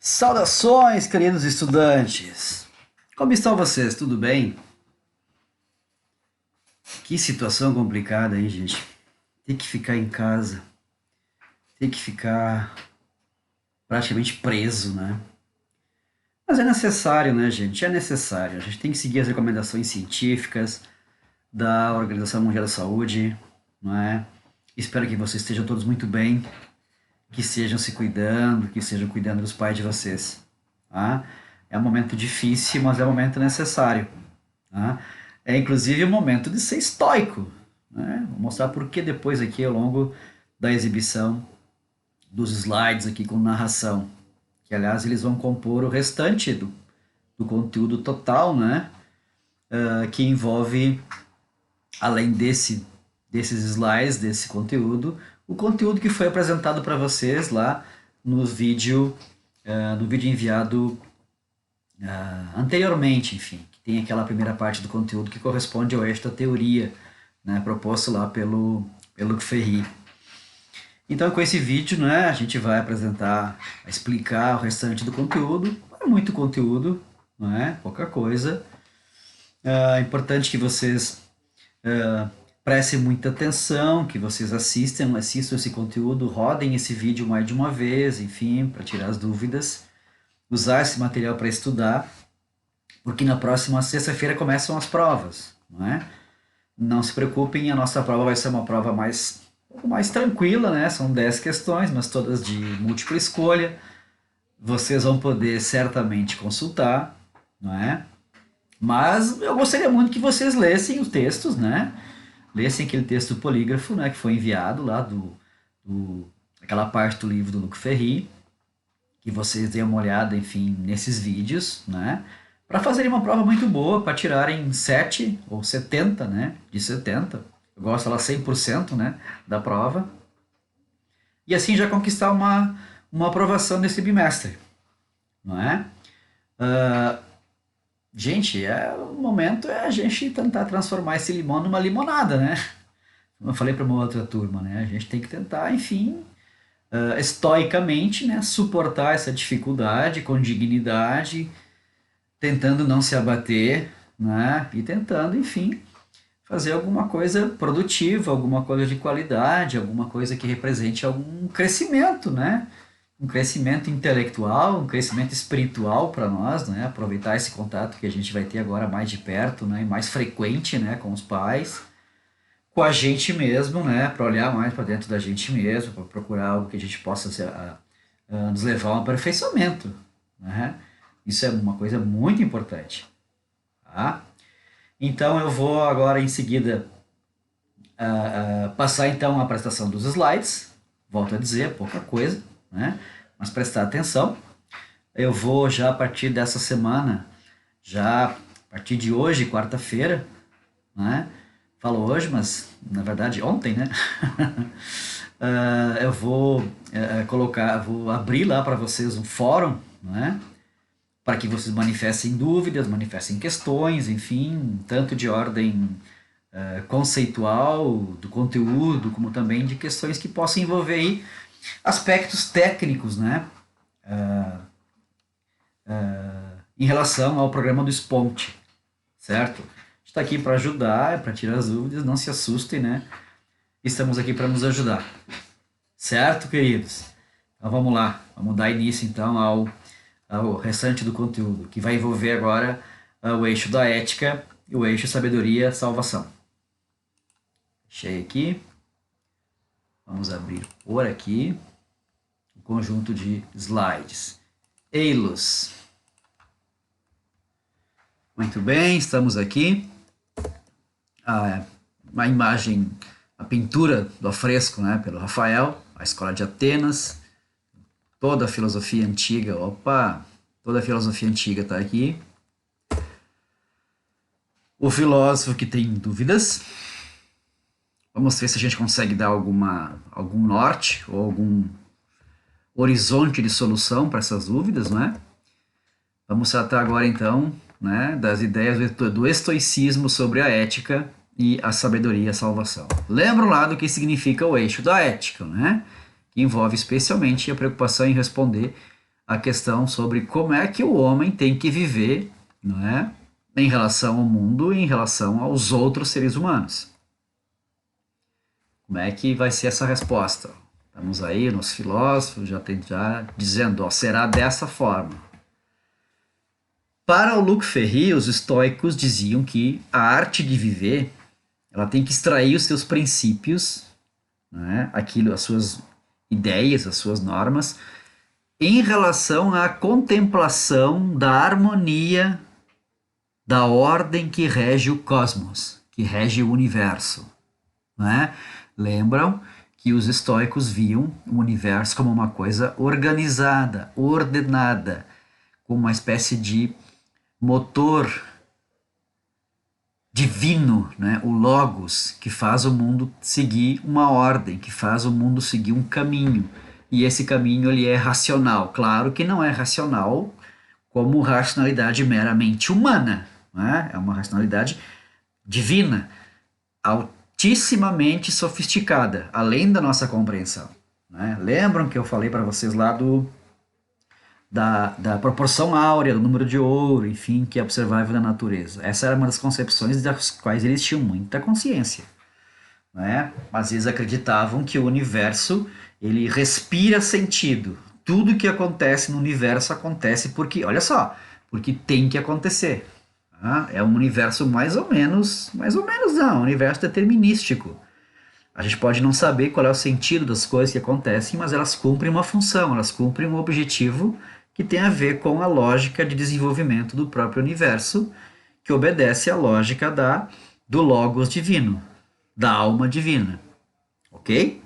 Saudações, queridos estudantes! Como estão vocês? Tudo bem? Que situação complicada, hein, gente? Ter que ficar em casa, ter que ficar praticamente preso, né? Mas é necessário, né, gente? É necessário. A gente tem que seguir as recomendações científicas da Organização Mundial da Saúde, não é? Espero que vocês estejam todos muito bem, que estejam se cuidando, que estejam cuidando dos pais de vocês, tá? É um momento difícil, mas é um momento necessário, tá? É inclusive um momento de ser estoico, né? Vou mostrar por que depois aqui ao longo da exibição dos slides aqui com narração, que aliás eles vão compor o restante do conteúdo total, né? Que envolve, além desses slides, desse conteúdo, o conteúdo que foi apresentado para vocês lá no vídeo enviado anteriormente, enfim, que tem aquela primeira parte do conteúdo que corresponde ao eixo da teoria, né, proposto lá pelo Ferri. Então, com esse vídeo, né, a gente vai explicar o restante do conteúdo. Não é muito conteúdo, não é? Pouca coisa. É importante que vocês prestem muita atenção, que vocês assistam esse conteúdo, rodem esse vídeo mais de uma vez, enfim, para tirar as dúvidas, usar esse material para estudar, porque na próxima sexta-feira começam as provas, não é? Não se preocupem, a nossa prova vai ser uma prova um pouco mais tranquila, né? São 10 questões, mas todas de múltipla escolha. Vocês vão poder certamente consultar, não é? Mas eu gostaria muito que vocês lessem os textos, né? Lessem aquele texto polígrafo, né, que foi enviado lá aquela parte do livro do Luc Ferry, que vocês deem uma olhada, enfim, nesses vídeos, né, para fazerem uma prova muito boa, para tirarem 7 ou 70, né, de 70, eu gosto lá 100%, né, da prova, e assim já conquistar uma aprovação nesse bimestre, não é? Gente, o momento é a gente tentar transformar esse limão numa limonada, né? Como eu falei para uma outra turma, né? A gente tem que tentar, enfim, estoicamente, né, suportar essa dificuldade com dignidade, tentando não se abater, né? E tentando, enfim, fazer alguma coisa produtiva, alguma coisa de qualidade, alguma coisa que represente algum crescimento, né? Um crescimento intelectual, um crescimento espiritual para nós, né? Aproveitar esse contato que a gente vai ter agora mais de perto, né? E mais frequente, né? Com os pais, com a gente mesmo, né? Para olhar mais para dentro da gente mesmo, para procurar algo que a gente possa nos levar a um aperfeiçoamento, né? Isso é uma coisa muito importante, tá? Então eu vou agora em seguida passar então a apresentação dos slides. Volto a dizer, pouca coisa, né? Mas prestar atenção. Eu vou já a partir dessa semana, já a partir de hoje, quarta-feira, né? Falo hoje, mas na verdade ontem, né? Eu vou vou abrir lá para vocês um fórum, né? Para que vocês manifestem dúvidas, manifestem questões, enfim, tanto de ordem conceitual, do conteúdo, como também de questões que possam envolver aí aspectos técnicos, né, em relação ao programa do SPONT, certo? A gente está aqui para ajudar, para tirar as dúvidas, não se assustem, né? Estamos aqui para nos ajudar, certo, queridos? Então vamos lá, vamos dar início então ao restante do conteúdo, que vai envolver agora o eixo da ética e o eixo sabedoria-salvação. Fechei aqui. Vamos abrir por aqui um conjunto de slides. Eilos. Muito bem, estamos aqui. A imagem, a pintura do afresco, né, pelo Rafael, a Escola de Atenas. Toda a filosofia antiga, toda a filosofia antiga está aqui. O filósofo que tem dúvidas. Vamos ver se a gente consegue dar algum norte ou algum horizonte de solução para essas dúvidas, né? Vamos tratar agora, então, né, das ideias do estoicismo sobre a ética e a sabedoria e a salvação. Lembram lá do que significa o eixo da ética, né? Que envolve especialmente a preocupação em responder a questão sobre como é que o homem tem que viver, não é? Em relação ao mundo e em relação aos outros seres humanos. Como é que vai ser essa resposta? Estamos aí, nos filósofos já dizendo, ó, será dessa forma. Para o Luc Ferry, os estoicos diziam que a arte de viver, ela tem que extrair os seus princípios, né, aquilo, as suas ideias, as suas normas, em relação à contemplação da harmonia da ordem que rege o cosmos, que rege o universo. Né? Lembram que os estoicos viam o universo como uma coisa organizada, ordenada, como uma espécie de motor divino, né? O logos, que faz o mundo seguir uma ordem, que faz o mundo seguir um caminho. E esse caminho ele é racional. Claro que não é racional como racionalidade meramente humana, né? É uma racionalidade divina, altissimamente sofisticada, além da nossa compreensão. Né? Lembram que eu falei para vocês lá da proporção áurea, do número de ouro, enfim, que é observável na natureza. Essa era uma das concepções das quais eles tinham muita consciência. Né? Às vezes acreditavam que o universo ele respira sentido. Tudo que acontece no universo acontece porque, olha só, porque tem que acontecer. Tá? É um universo mais ou menos não, um universo determinístico. A gente pode não saber qual é o sentido das coisas que acontecem, mas elas cumprem uma função, elas cumprem um objetivo que tem a ver com a lógica de desenvolvimento do próprio universo, que obedece à lógica do logos divino, da alma divina. Ok?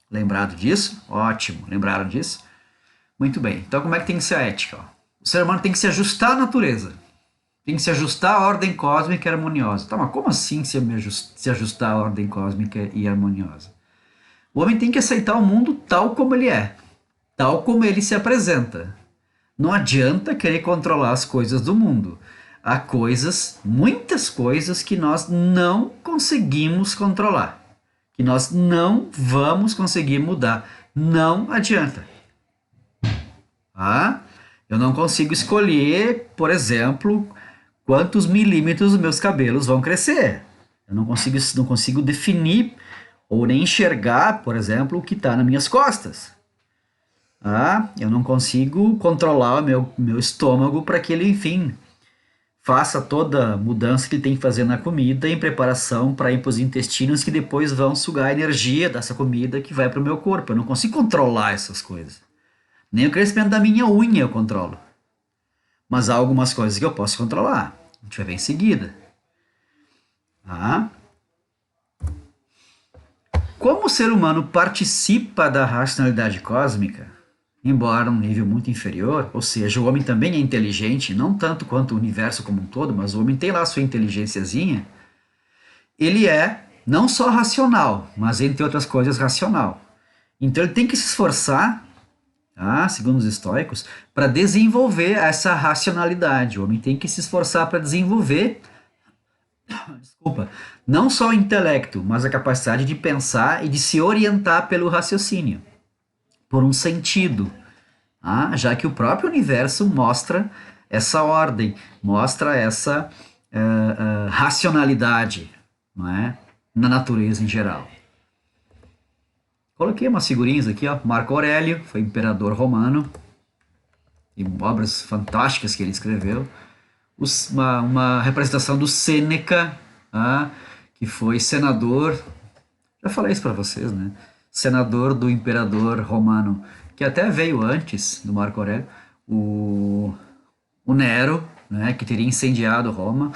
Lembrado disso? Ótimo, lembraram disso? Muito bem. Então como é que tem que ser a ética? Ó? O ser humano tem que se ajustar à natureza. Tem que se ajustar à ordem cósmica e harmoniosa. Tá, mas como assim se ajustar à ordem cósmica e harmoniosa? O homem tem que aceitar o mundo tal como ele é, tal como ele se apresenta. Não adianta querer controlar as coisas do mundo. Há coisas, muitas coisas, que nós não conseguimos controlar, que nós não vamos conseguir mudar. Não adianta. Ah, eu não consigo escolher, por exemplo, quantos milímetros os meus cabelos vão crescer. Eu não consigo definir ou nem enxergar, por exemplo, o que está nas minhas costas. Ah, eu não consigo controlar o meu estômago para que ele, enfim, faça toda a mudança que ele tem que fazer na comida em preparação para ir para os intestinos que depois vão sugar a energia dessa comida que vai para o meu corpo. Eu não consigo controlar essas coisas. Nem o crescimento da minha unha eu controlo. Mas há algumas coisas que eu posso controlar. A gente vai ver em seguida. Ah. Como o ser humano participa da racionalidade cósmica, embora num nível muito inferior, ou seja, o homem também é inteligente, não tanto quanto o universo como um todo, mas o homem tem lá a sua inteligênciazinha, ele é não só racional, mas entre outras coisas racional. Então ele tem que se esforçar, tá, segundo os estoicos, para desenvolver essa racionalidade. O homem tem que se esforçar para desenvolver, desculpa, não só o intelecto, mas a capacidade de pensar e de se orientar pelo raciocínio, por um sentido, já que o próprio universo mostra essa ordem, mostra essa racionalidade, não é? Na natureza em geral. Coloquei umas figurinhas aqui, ó. Marco Aurélio foi imperador romano, e obras fantásticas que ele escreveu. Uma representação do Sêneca, que foi senador, já falei isso para vocês, né? Senador do imperador romano, que até veio antes do Marco Aurélio, o Nero, né, que teria incendiado Roma.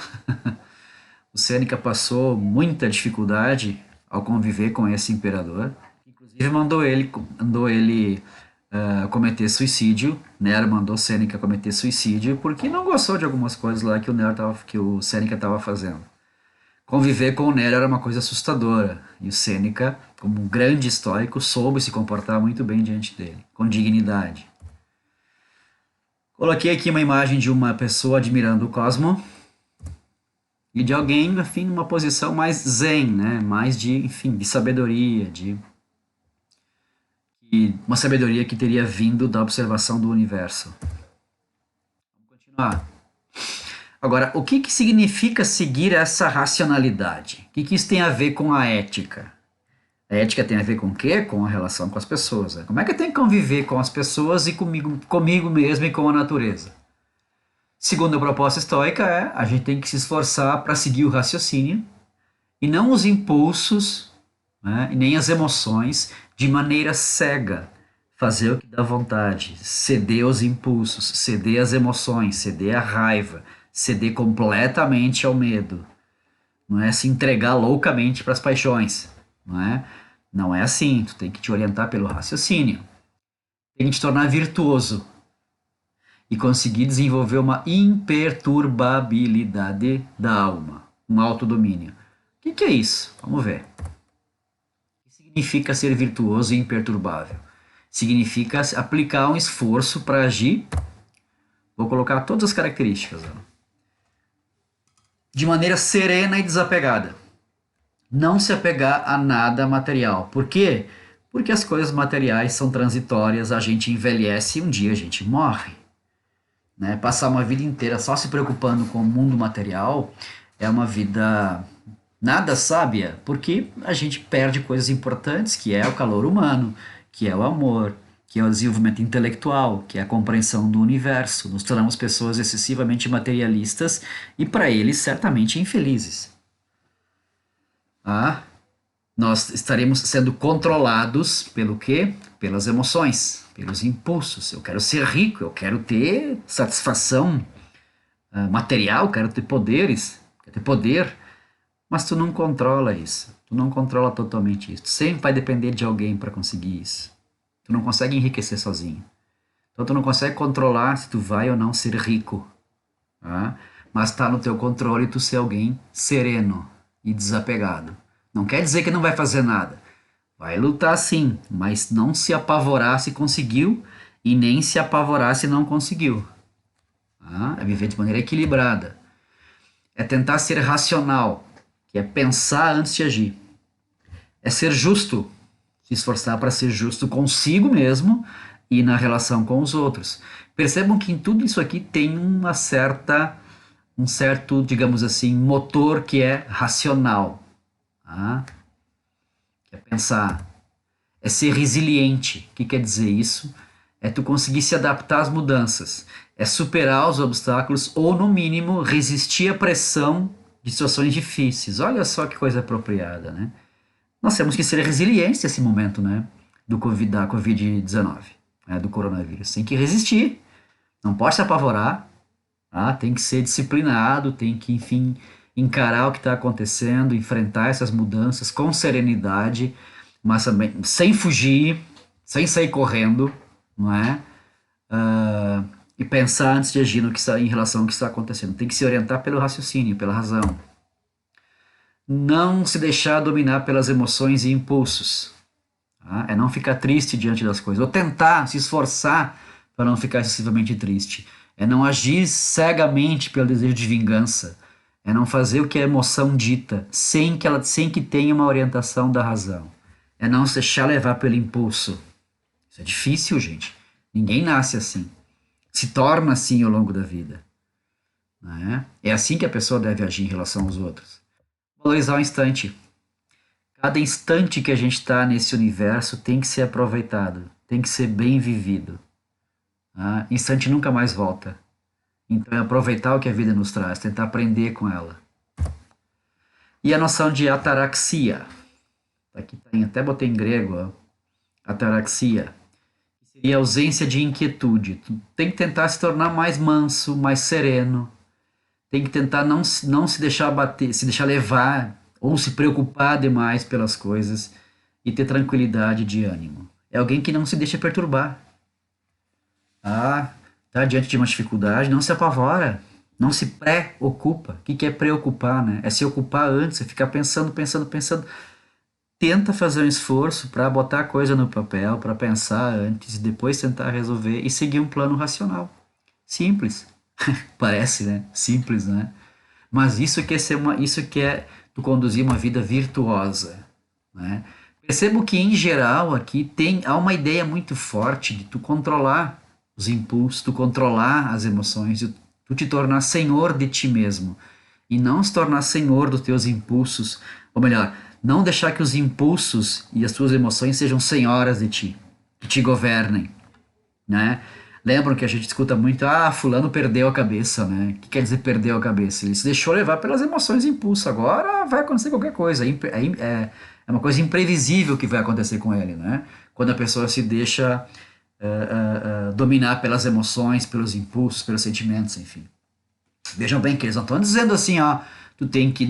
O Sêneca passou muita dificuldade ao conviver com esse imperador. Inclusive mandou ele cometer suicídio. Nero mandou Sêneca cometer suicídio porque não gostou de algumas coisas lá que o Sêneca estava fazendo. Conviver com o Nero era uma coisa assustadora, e o Sêneca, como um grande estoico, soube se comportar muito bem diante dele, com dignidade. Coloquei aqui uma imagem de uma pessoa admirando o cosmo e de alguém, enfim, numa posição mais zen, né? Mais de, enfim, de sabedoria, e uma sabedoria que teria vindo da observação do universo. Vamos continuar. Agora, o que significa seguir essa racionalidade? O que isso tem a ver com a ética? A ética tem a ver com o quê? Com a relação com as pessoas. Né? Como é que eu tenho que conviver com as pessoas e comigo mesmo e com a natureza? Segundo a proposta estoica, a gente tem que se esforçar para seguir o raciocínio e não os impulsos, né, e nem as emoções de maneira cega. Fazer o que dá vontade, ceder aos impulsos, ceder às emoções, ceder à raiva, ceder completamente ao medo. Não é se entregar loucamente para as paixões. Não é assim. Tu tem que te orientar pelo raciocínio. Tem que te tornar virtuoso e conseguir desenvolver uma imperturbabilidade da alma, um autodomínio. O que é isso? Vamos ver. O que significa ser virtuoso e imperturbável? Significa aplicar um esforço para agir. Vou colocar todas as características. De maneira serena e desapegada. Não se apegar a nada material. Por quê? Porque as coisas materiais são transitórias, a gente envelhece e um dia a gente morre. Né? Passar uma vida inteira só se preocupando com o mundo material é uma vida nada sábia, porque a gente perde coisas importantes, que é o calor humano, que é o amor, que é o desenvolvimento intelectual, que é a compreensão do universo. Nos tornamos pessoas excessivamente materialistas e, para eles, certamente infelizes. Nós estaremos sendo controlados pelo quê? Pelas emoções, pelos impulsos. Eu quero ser rico, eu quero ter satisfação material, quero ter poderes, quero ter poder, mas tu não controla isso. Tu não controla totalmente isso. Tu sempre vai depender de alguém para conseguir isso. Tu não consegue enriquecer sozinho. Então tu não consegue controlar se tu vai ou não ser rico. Mas está no teu controle tu ser alguém sereno e desapegado. Não quer dizer que não vai fazer nada. Vai lutar sim, mas não se apavorar se conseguiu e nem se apavorar se não conseguiu. É viver de maneira equilibrada. É tentar ser racional, que é pensar antes de agir. É ser justo, se esforçar para ser justo consigo mesmo e na relação com os outros. Percebam que em tudo isso aqui tem um certo, digamos assim, motor que é racional. É pensar, é ser resiliente. O que quer dizer isso? É tu conseguir se adaptar às mudanças, é superar os obstáculos ou, no mínimo, resistir à pressão de situações difíceis. Olha só que coisa apropriada, né? Nós temos que ser resilientes nesse momento, né? Da Covid-19, do coronavírus. Tem que resistir, não pode se apavorar, tem que ser disciplinado, tem que, enfim, encarar o que está acontecendo, enfrentar essas mudanças com serenidade, mas também sem fugir, sem sair correndo, não é? E pensar antes de agir em relação ao que está acontecendo. Tem que se orientar pelo raciocínio, pela razão. Não se deixar dominar pelas emoções e impulsos. É não ficar triste diante das coisas, ou tentar se esforçar para não ficar excessivamente triste. É não agir cegamente pelo desejo de vingança. É não fazer o que a emoção dita, sem que tenha uma orientação da razão. É não se deixar levar pelo impulso. Isso é difícil, gente. Ninguém nasce assim. Se torna assim ao longo da vida. É assim que a pessoa deve agir em relação aos outros. Valorizar o instante. Cada instante que a gente está nesse universo tem que ser aproveitado, tem que ser bem vivido. Instante nunca mais volta. Então é aproveitar o que a vida nos traz, tentar aprender com ela. E a noção de ataraxia. Aqui tem, até botei em grego, ataraxia. Seria a ausência de inquietude. Tu tem que tentar se tornar mais manso, mais sereno. Tem que tentar não se deixar bater, se deixar levar ou se preocupar demais pelas coisas e ter tranquilidade de ânimo. É alguém que não se deixa perturbar. Tá diante de uma dificuldade, não se apavora, não se preocupa. O que é preocupar, né? É se ocupar antes, é ficar pensando. Tenta fazer um esforço para botar a coisa no papel, para pensar antes e depois tentar resolver e seguir um plano racional. Simples. Parece, né? Simples, né? Mas isso que é tu conduzir uma vida virtuosa, né? Percebo que, em geral, aqui há uma ideia muito forte de tu controlar os impulsos, tu controlar as emoções, e tu te tornar senhor de ti mesmo. E não se tornar senhor dos teus impulsos, ou melhor, não deixar que os impulsos e as tuas emoções sejam senhoras de ti, que te governem, né? Lembram que a gente escuta muito, fulano perdeu a cabeça, né? O que quer dizer perdeu a cabeça? Ele se deixou levar pelas emoções e impulso. Agora vai acontecer qualquer coisa. É uma coisa imprevisível que vai acontecer com ele, né? Quando a pessoa se deixa dominar pelas emoções, pelos impulsos, pelos sentimentos, enfim. Vejam bem que eles não estão dizendo assim, tu tem que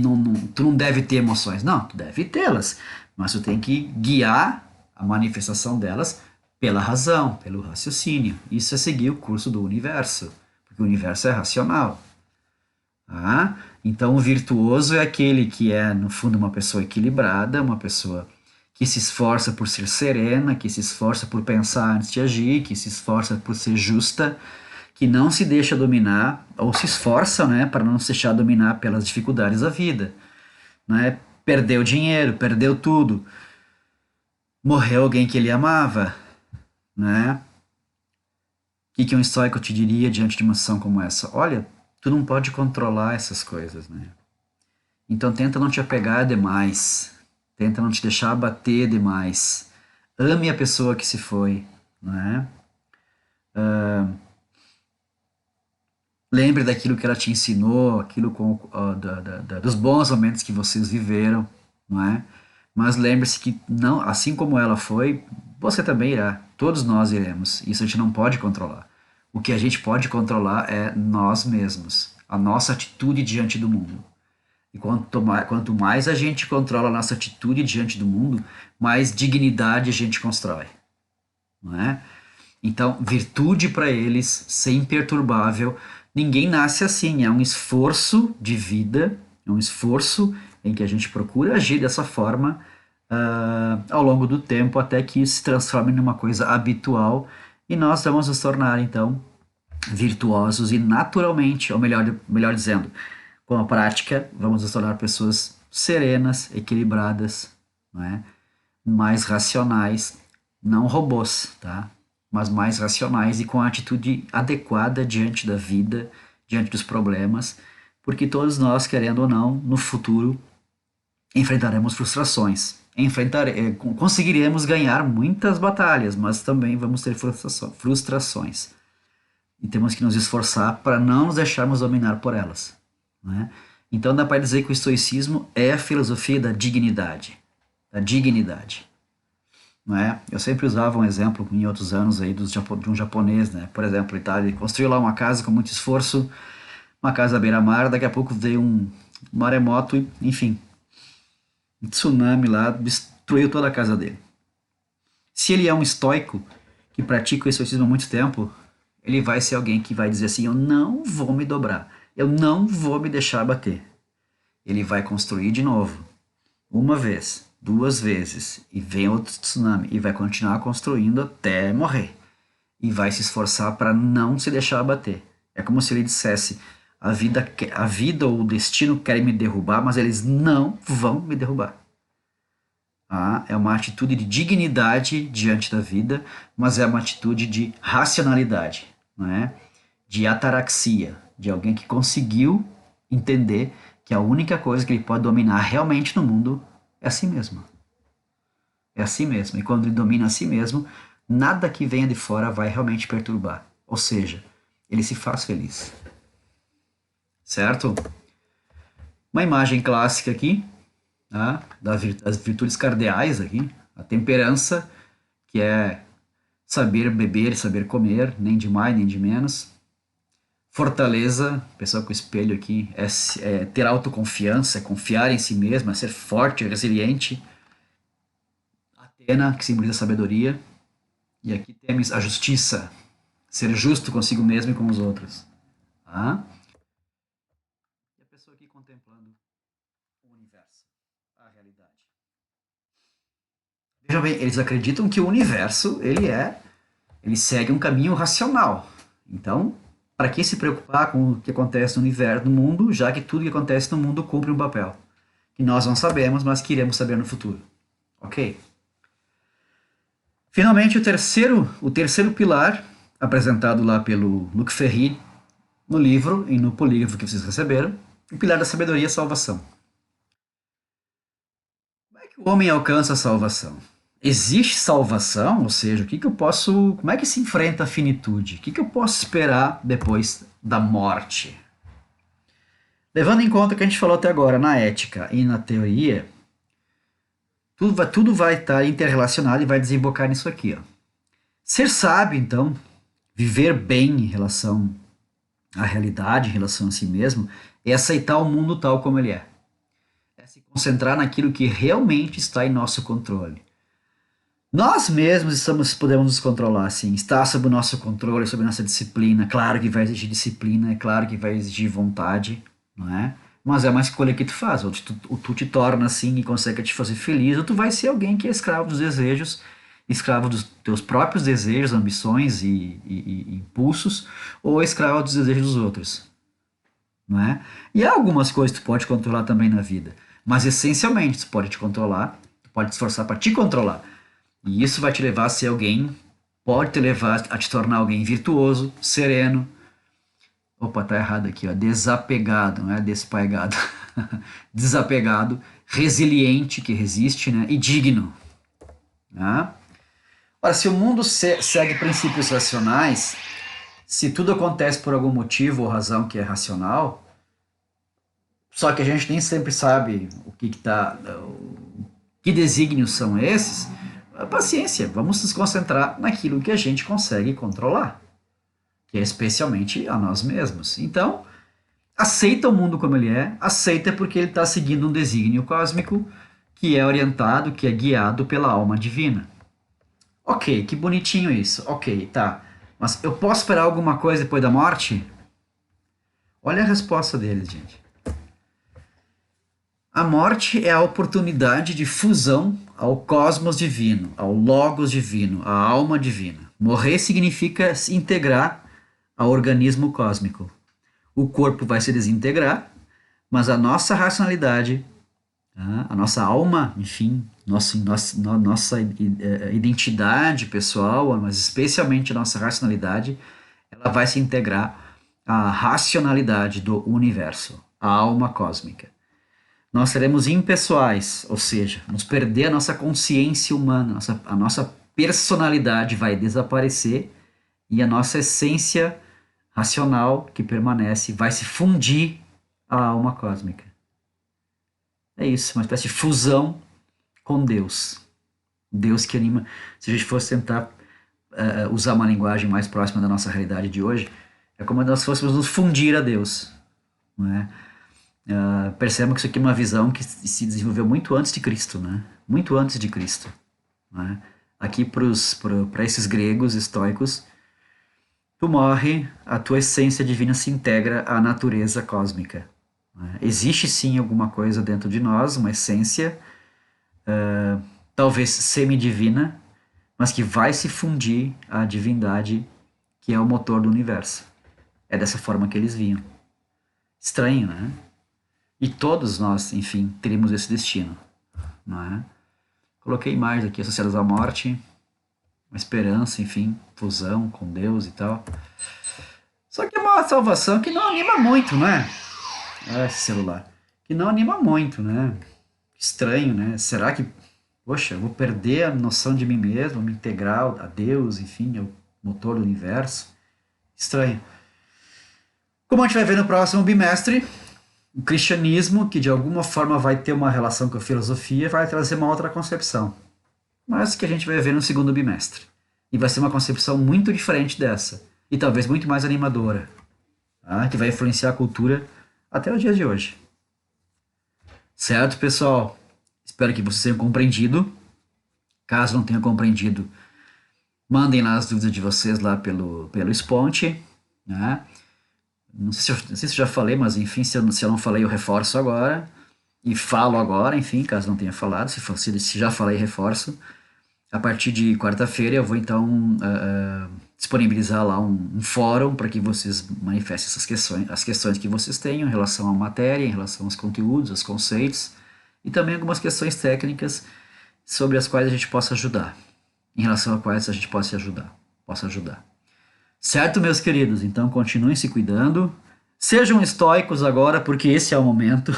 tu não deve ter emoções. Não, tu deve tê-las, mas tu tem que guiar a manifestação delas pela razão, pelo raciocínio. Isso é seguir o curso do universo, porque o universo é racional. Tá? Então, o virtuoso é aquele que é, no fundo, uma pessoa equilibrada, uma pessoa que se esforça por ser serena, que se esforça por pensar antes de agir, que se esforça por ser justa, que não se deixa dominar, ou se esforça, né, para não se deixar dominar pelas dificuldades da vida. Né? Perdeu dinheiro, perdeu tudo, morreu alguém que ele amava, né? O que um estoico te diria diante de uma situação como essa? Olha, tu não pode controlar essas coisas, né? Então tenta não te apegar demais, tenta não te deixar abater demais. Ame a pessoa que se foi, né? Lembre daquilo que ela te ensinou, aquilo dos bons momentos que vocês viveram, não é? Mas lembre-se que não, assim como ela foi, você também irá. Todos nós iremos. Isso a gente não pode controlar. O que a gente pode controlar é nós mesmos, a nossa atitude diante do mundo. E quanto mais a gente controla a nossa atitude diante do mundo, mais dignidade a gente constrói, não é? Então, virtude para eles, ser imperturbável. Ninguém nasce assim, é um esforço de vida, é um esforço em que a gente procura agir dessa forma ao longo do tempo, até que isso se transforme numa coisa habitual e nós vamos nos tornar, então, virtuosos e naturalmente, ou melhor dizendo, com a prática, vamos nos tornar pessoas serenas, equilibradas, não é? Mais racionais, não robôs, tá? Mas mais racionais e com a atitude adequada diante da vida, diante dos problemas, porque todos nós, querendo ou não, no futuro enfrentaremos frustrações. Conseguiremos ganhar muitas batalhas, mas também vamos ter frustrações. E temos que nos esforçar para não nos deixarmos dominar por elas. Né? Então dá para dizer que o estoicismo é a filosofia da dignidade. Da dignidade. Não é? Eu sempre usava um exemplo em outros anos aí de um japonês, né? Por exemplo, ele construiu lá uma casa com muito esforço, uma casa à beira-mar, daqui a pouco veio um maremoto e, enfim, um tsunami lá destruiu toda a casa dele. Se ele é um estoico que pratica o estoicismo há muito tempo, ele vai ser alguém que vai dizer assim, eu não vou me dobrar, eu não vou me deixar bater. Ele vai construir de novo, uma vez, duas vezes, e vem outro tsunami, e vai continuar construindo até morrer. E vai se esforçar para não se deixar abater. É como se ele dissesse, a vida ou o destino querem me derrubar, mas eles não vão me derrubar. É uma atitude de dignidade diante da vida, mas é uma atitude de racionalidade, não é? De ataraxia, de alguém que conseguiu entender que a única coisa que ele pode dominar realmente no mundo é a si mesmo. É a si mesmo. E quando ele domina a si mesmo, nada que venha de fora vai realmente perturbar. Ou seja, ele se faz feliz. Certo? Uma imagem clássica aqui, tá? Das virtudes cardeais aqui. A temperança, que é saber beber e saber comer, nem de mais nem de menos. Fortaleza, pessoal com o espelho aqui, é ter autoconfiança, é confiar em si mesmo, é ser forte, resiliente. Atena, que simboliza a sabedoria. E aqui temos a justiça, ser justo consigo mesmo e com os outros. Tá? E a pessoa aqui contemplando o universo, a realidade. Vejam bem, eles acreditam que o universo, ele segue um caminho racional. Então, para que se preocupar com o que acontece no universo, no mundo, já que tudo que acontece no mundo cumpre um papel que nós não sabemos, mas que iremos saber no futuro. Ok? Finalmente, o terceiro pilar, apresentado lá pelo Luc Ferry no livro e no polígrafo que vocês receberam, o pilar da sabedoria e salvação. Como é que o homem alcança a salvação? Existe salvação? Ou seja, como é que se enfrenta a finitude? O que eu posso esperar depois da morte? Levando em conta o que a gente falou até agora na ética e na teoria, tudo vai estar interrelacionado e vai desembocar nisso aqui. Ó. Ser sábio, então, viver bem em relação à realidade, em relação a si mesmo, é aceitar o mundo tal como ele é. É se concentrar naquilo que realmente está em nosso controle. Nós mesmos podemos nos controlar, sim. Está sob o nosso controle, sob a nossa disciplina. Claro que vai exigir disciplina, é claro que vai exigir vontade, não é? Mas é uma escolha que tu faz. Ou tu te torna assim e consegue te fazer feliz, ou tu vai ser alguém que é escravo dos desejos, escravo dos teus próprios desejos, ambições e impulsos, ou escravo dos desejos dos outros, não é? E há algumas coisas que tu pode controlar também na vida, mas essencialmente tu pode te controlar, tu pode te esforçar para te controlar. E isso vai te levar a ser alguém, pode te levar a te tornar alguém virtuoso, sereno. Opa, tá errado aqui, ó. Desapegado, não é despaegado. Desapegado, resiliente, que resiste, né? E digno. Né? Ora, se o mundo segue princípios racionais, se tudo acontece por algum motivo ou razão que é racional, só que a gente nem sempre sabe que desígnios são esses, paciência, vamos nos concentrar naquilo que a gente consegue controlar, que é especialmente a nós mesmos. Então, aceita o mundo como ele é, aceita porque ele está seguindo um desígnio cósmico que é orientado, que é guiado pela alma divina. Ok, que bonitinho isso. Ok, tá. Mas eu posso esperar alguma coisa depois da morte? Olha a resposta deles, gente. A morte é a oportunidade de fusão ao cosmos divino, ao logos divino, à alma divina. Morrer significa se integrar ao organismo cósmico. O corpo vai se desintegrar, mas a nossa racionalidade, a nossa alma, enfim, nossa identidade pessoal, mas especialmente a nossa racionalidade, ela vai se integrar à racionalidade do universo, à alma cósmica. Nós seremos impessoais, ou seja, vamos perder a nossa consciência humana, a nossa personalidade vai desaparecer e a nossa essência racional que permanece vai se fundir à alma cósmica. É isso, uma espécie de fusão com Deus. Deus que anima. Se a gente fosse tentar usar uma linguagem mais próxima da nossa realidade de hoje, é como se nós fôssemos nos fundir a Deus. Não é? Percebam que isso aqui é uma visão que se desenvolveu muito antes de Cristo, né? Muito antes de Cristo. Né? Aqui para esses gregos estoicos, tu morre, a tua essência divina se integra à natureza cósmica. Né? Existe sim alguma coisa dentro de nós, uma essência, talvez semidivina, mas que vai se fundir à divindade que é o motor do universo. É dessa forma que eles viam. Estranho, né? E todos nós, enfim, teríamos esse destino. Não é? Coloquei imagens aqui associadas à morte, uma esperança, enfim, fusão com Deus e tal. Só que é uma salvação que não anima muito, né? Esse celular. Que não anima muito, né? Estranho, né? Será que, poxa, eu vou perder a noção de mim mesmo, me integrar a Deus, enfim, ao motor do universo? Estranho. Como a gente vai ver no próximo bimestre, o cristianismo, que de alguma forma vai ter uma relação com a filosofia, vai trazer uma outra concepção. Mas que a gente vai ver no segundo bimestre. E vai ser uma concepção muito diferente dessa. E talvez muito mais animadora. Tá? Que vai influenciar a cultura até os dias de hoje. Certo, pessoal? Espero que vocês tenham compreendido. Caso não tenham compreendido, mandem lá as dúvidas de vocês lá pelo Sponte. Né? Não sei se eu já falei, mas enfim, se eu não falei, eu reforço agora. E falo agora, enfim, caso não tenha falado. Se já falei, reforço. A partir de quarta-feira eu vou então disponibilizar lá um fórum para que vocês manifestem as questões que vocês tenham em relação à matéria, em relação aos conteúdos, aos conceitos, e também algumas questões técnicas sobre as quais a gente possa ajudar. em relação a quais a gente possa ajudar. Certo, meus queridos? Então continuem se cuidando. Sejam estoicos agora, porque esse é o momento.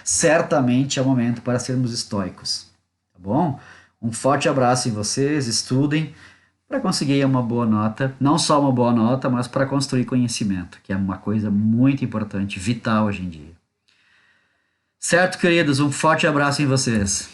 Certamente é o momento para sermos estoicos. Tá bom? Um forte abraço em vocês, estudem para conseguir uma boa nota. Não só uma boa nota, mas para construir conhecimento, que é uma coisa muito importante, vital hoje em dia. Certo, queridos? Um forte abraço em vocês.